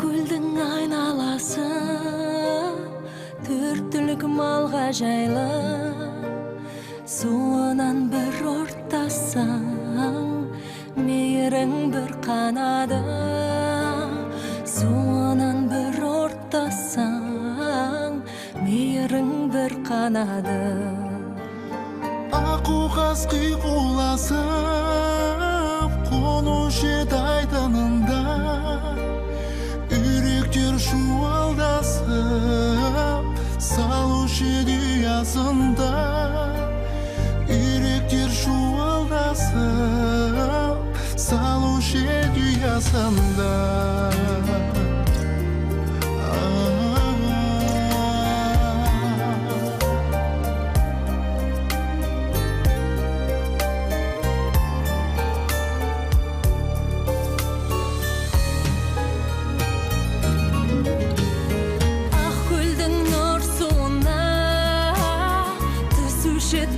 көлдің айналасы төрт түлік малға жайлы, суынан бір ортасаң мейірің бір қанады, суынан бір ортасаң мейірің бір қанады. Аққу қаз қиқуласып қонушы еді айтынында, үйректер шуылдасып салушы еді ұясында, үйректер шуылдасып салушы еді ұясында.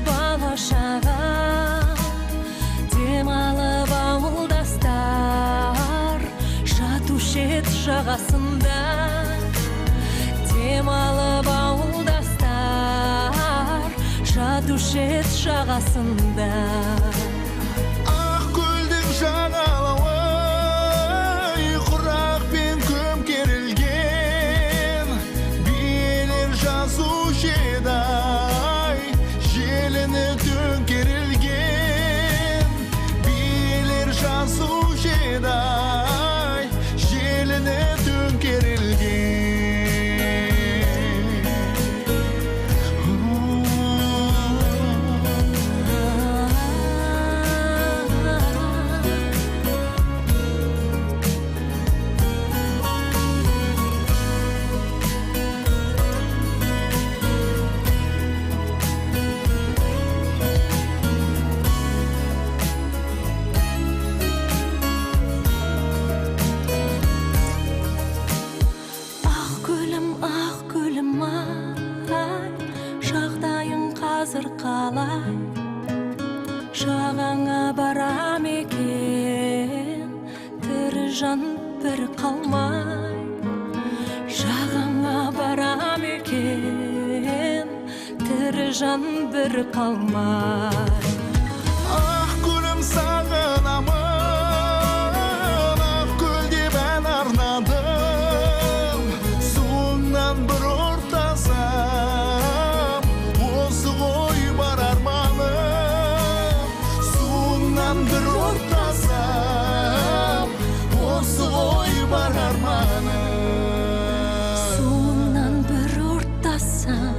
Бала шаға демалып ауылдастар жатушы еді жағасында, демалып ауылдастар жатушы еді жағасында. Ақ көлдің жағалауы құрақ пен көмкерілген, биелер жазушы еді желіні төңкерілген, биелер жазушы еді желіні төңкерілген. Жағдайың қазір қалай, жағаңа барам екен, тірі жан бір қалмай. Жағаңа барам екен, тірі жан бір қалмай. Ақ көлім сағынамын, ақ көл деп ән арнадым, суыңнан бір ортасам осы ғой бар арманым, суыңнан бір ортасам осы ғой бар арманым. Суыңнан бір ортасам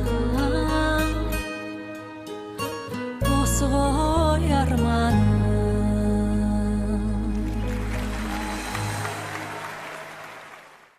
осы ғой